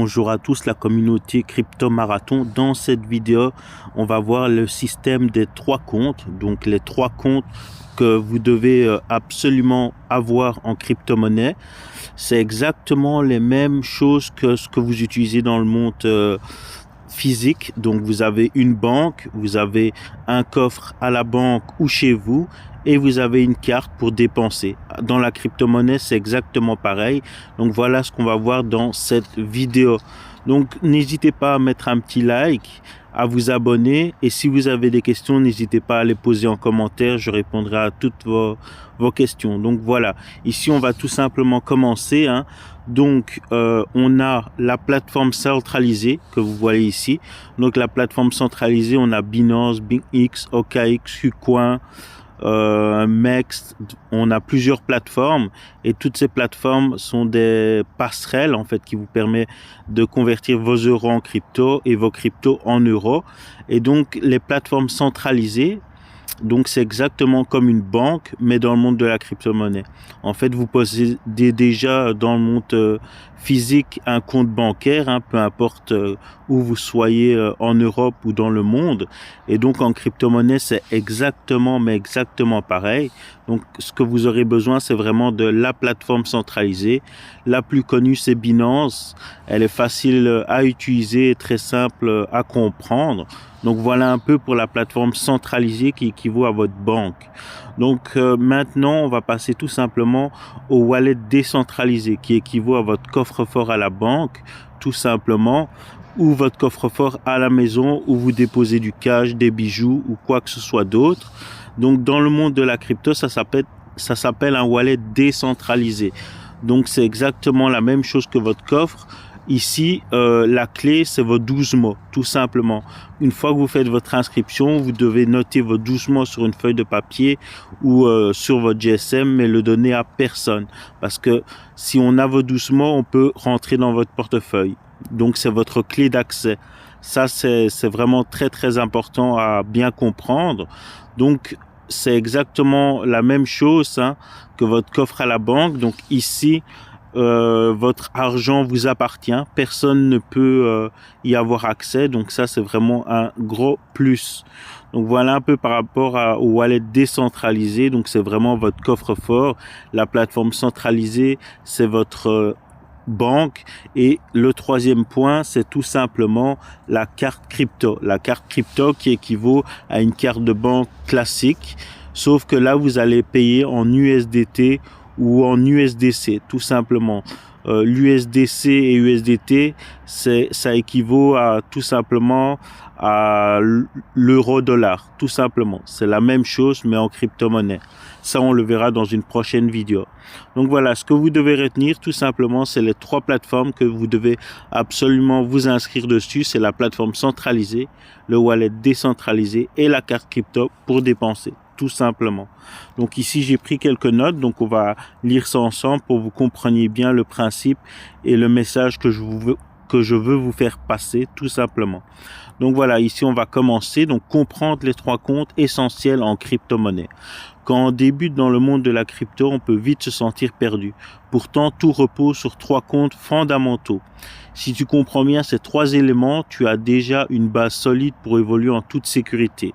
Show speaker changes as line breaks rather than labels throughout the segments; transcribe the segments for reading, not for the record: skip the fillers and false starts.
bonjour à tous la communauté Crypto Marathon. Dans cette vidéo, on va voir le système des 3 comptes. Donc les 3 comptes que vous devez absolument avoir en crypto-monnaie. C'est exactement les mêmes choses que ce que vous utilisez dans le monde physique. Donc vous avez une banque, vous avez un coffre à la banque ou chez vous, et vous avez une carte pour dépenser. Dans la crypto-monnaie, c'est exactement pareil. Donc voilà ce qu'on va voir dans cette vidéo. Donc n'hésitez pas à mettre un petit like, à vous abonner, et si vous avez des questions, n'hésitez pas à les poser en commentaire, je répondrai à toutes vos questions. Donc voilà, ici on va tout simplement commencer. Donc on a la plateforme centralisée que vous voyez ici. Donc la plateforme centralisée, on a Binance, BingX, OKX, KuCoin, MEX, on a plusieurs plateformes, et toutes ces plateformes sont des passerelles en fait qui vous permettent de convertir vos euros en crypto et vos cryptos en euros. Et donc les plateformes centralisées, donc c'est exactement comme une banque mais dans le monde de la crypto-monnaie. En fait, vous possédez déjà dans le monde physique un compte bancaire, peu importe où vous soyez en Europe ou dans le monde. Et donc en crypto-monnaie, c'est exactement pareil. Donc ce que vous aurez besoin, c'est vraiment de la plateforme centralisée. La plus connue, c'est Binance. Elle est facile à utiliser et très simple à comprendre. Donc voilà un peu pour la plateforme centralisée qui équivaut à votre banque. Donc maintenant, on va passer tout simplement au wallet décentralisé qui équivaut à votre coffre-fort à la banque, tout simplement, ou votre coffre-fort à la maison où vous déposez du cash, des bijoux ou quoi que ce soit d'autre. Donc dans le monde de la crypto, ça s'appelle un wallet décentralisé. Donc c'est exactement la même chose que votre coffre. Ici, la clé, c'est vos 12 mots, tout simplement. Une fois que vous faites votre inscription, vous devez noter vos 12 mots sur une feuille de papier ou sur votre GSM, mais le donner à personne. Parce que si on a vos 12 mots, on peut rentrer dans votre portefeuille. Donc, c'est votre clé d'accès. Ça, c'est vraiment très important à bien comprendre. Donc, c'est exactement la même chose que votre coffre à la banque. Donc, ici, votre argent vous appartient, personne ne peut y avoir accès, donc ça c'est vraiment un gros plus. Donc voilà un peu par rapport au wallet décentralisé. Donc c'est vraiment votre coffre-fort. La plateforme centralisée, c'est votre banque. Et le troisième point, c'est tout simplement la carte crypto. La carte crypto qui équivaut à une carte de banque classique, sauf que là vous allez payer en USDT ou en USDC, tout simplement. L'USDC et USDT, ça équivaut à tout simplement à l'euro-dollar, tout simplement. C'est la même chose, mais en crypto-monnaie. Ça, on le verra dans une prochaine vidéo. Donc voilà, ce que vous devez retenir, tout simplement, c'est les 3 plateformes que vous devez absolument vous inscrire dessus. C'est la plateforme centralisée, le wallet décentralisé et la carte crypto pour dépenser, tout simplement. Donc ici, j'ai pris quelques notes, donc on va lire ça ensemble pour que vous compreniez bien le principe et le message que je veux vous faire passer, tout simplement. Donc voilà, ici on va commencer, donc comprendre les 3 comptes essentiels en crypto-monnaie. Quand on débute dans le monde de la crypto, on peut vite se sentir perdu. Pourtant, tout repose sur 3 comptes fondamentaux. Si tu comprends bien ces 3 éléments, tu as déjà une base solide pour évoluer en toute sécurité.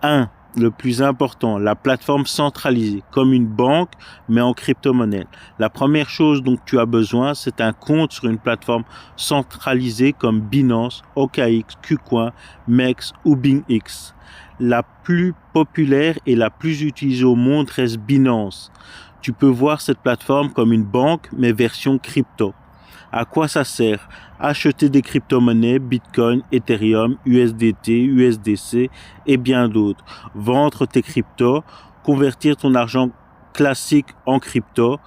1. Le plus important, la plateforme centralisée, comme une banque, mais en crypto-monnaie. La première chose dont tu as besoin, c'est un compte sur une plateforme centralisée comme Binance, OKX, KuCoin, MEX ou BingX. La plus populaire et la plus utilisée au monde reste Binance. Tu peux voir cette plateforme comme une banque, mais version crypto. À quoi ça sert? Acheter des crypto-monnaies, Bitcoin, Ethereum, USDT, USDC et bien d'autres. Vendre tes cryptos, convertir ton argent classique en crypto,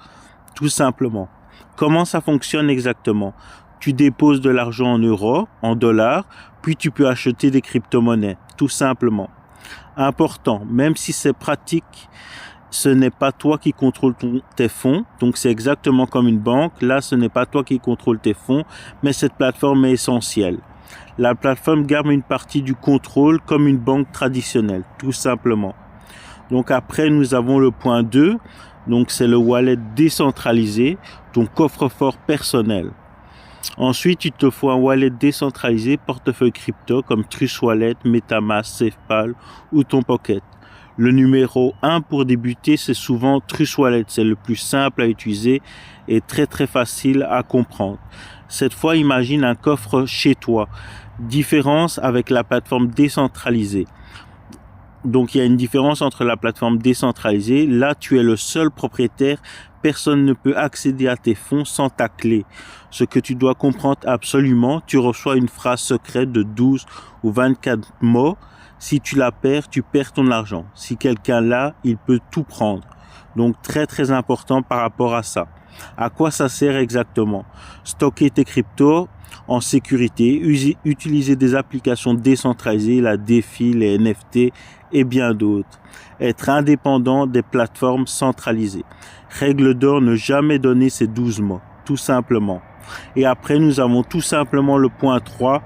tout simplement. Comment ça fonctionne exactement? Tu déposes de l'argent en euros, en dollars, puis tu peux acheter des crypto-monnaies, tout simplement. Important, même si c'est pratique, ce n'est pas toi qui contrôle tes fonds, donc c'est exactement comme une banque. Là, ce n'est pas toi qui contrôle tes fonds, mais cette plateforme est essentielle. La plateforme garde une partie du contrôle comme une banque traditionnelle, tout simplement. Donc après, nous avons le point 2, donc c'est le wallet décentralisé, ton coffre-fort personnel. Ensuite, il te faut un wallet décentralisé, portefeuille crypto comme Trust Wallet, MetaMask, SafePal ou ton Pocket. Le numéro 1 pour débuter, c'est souvent Trust Wallet. C'est le plus simple à utiliser et très facile à comprendre. Cette fois, imagine un coffre chez toi. Différence avec la plateforme décentralisée. Donc, il y a une différence entre la plateforme décentralisée. Là, tu es le seul propriétaire. Personne ne peut accéder à tes fonds sans ta clé. Ce que tu dois comprendre absolument, tu reçois une phrase secrète de 12 ou 24 mots. Si tu la perds, tu perds ton argent. Si quelqu'un l'a, il peut tout prendre. Donc, très important par rapport à ça. À quoi ça sert exactement? Stocker tes cryptos en sécurité, utiliser des applications décentralisées, la DeFi, les NFT et bien d'autres. Être indépendant des plateformes centralisées. Règle d'or, ne jamais donner ces 12 mots, tout simplement. Et après, nous avons tout simplement le point 3,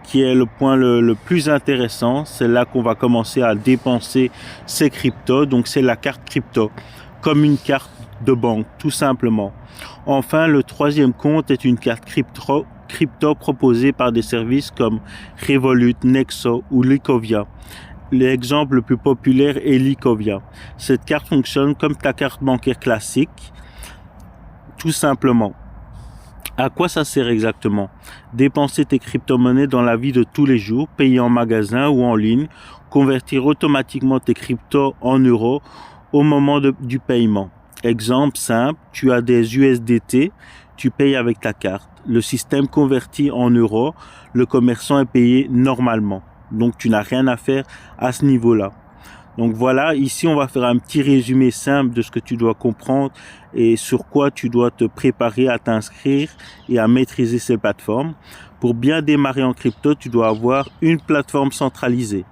qui est le point le plus intéressant. C'est là qu'on va commencer à dépenser ces cryptos. Donc, c'est la carte crypto, comme une carte de banque, tout simplement. Enfin, le troisième compte est une carte crypto proposée par des services comme Revolut, Nexo ou Licovia. L'exemple le plus populaire est Licovia. Cette carte fonctionne comme ta carte bancaire classique, tout simplement. À quoi ça sert exactement? Dépenser tes crypto-monnaies dans la vie de tous les jours, payer en magasin ou en ligne, convertir automatiquement tes cryptos en euros au moment du paiement. Exemple simple, tu as des USDT, tu payes avec ta carte. Le système convertit en euros, le commerçant est payé normalement. Donc, tu n'as rien à faire à ce niveau-là. Donc voilà, ici, on va faire un petit résumé simple de ce que tu dois comprendre et sur quoi tu dois te préparer à t'inscrire et à maîtriser ces plateformes. Pour bien démarrer en crypto, tu dois avoir une plateforme centralisée.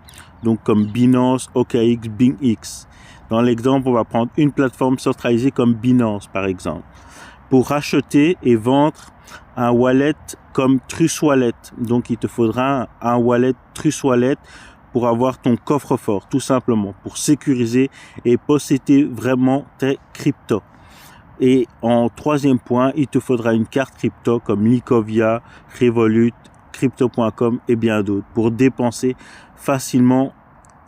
Donc, comme Binance, OKX, BingX. Dans l'exemple, on va prendre une plateforme centralisée comme Binance, par exemple. Pour acheter et vendre un wallet comme Trust Wallet. Donc, il te faudra un wallet Trust Wallet pour avoir ton coffre-fort, tout simplement, pour sécuriser et posséder vraiment tes cryptos. Et en troisième point, il te faudra une carte crypto comme Licovia, Revolut, Crypto.com et bien d'autres pour dépenser facilement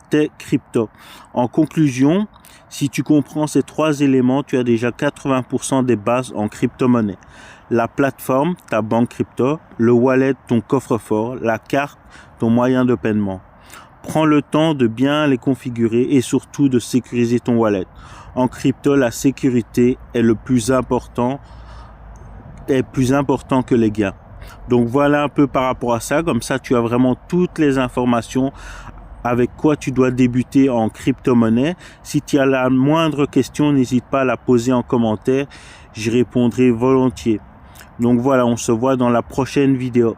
tes cryptos. En conclusion, si tu comprends ces trois éléments, tu as déjà 80% des bases en crypto-monnaie. La plateforme, ta banque crypto, le wallet, ton coffre-fort, la carte, ton moyen de paiement. Prends le temps de bien les configurer et surtout de sécuriser ton wallet. En crypto, la sécurité est plus important que les gains. Donc voilà un peu par rapport à ça. Comme ça, tu as vraiment toutes les informations avec quoi tu dois débuter en crypto-monnaie. Si tu as la moindre question, n'hésite pas à la poser en commentaire. J'y répondrai volontiers. Donc voilà, on se voit dans la prochaine vidéo.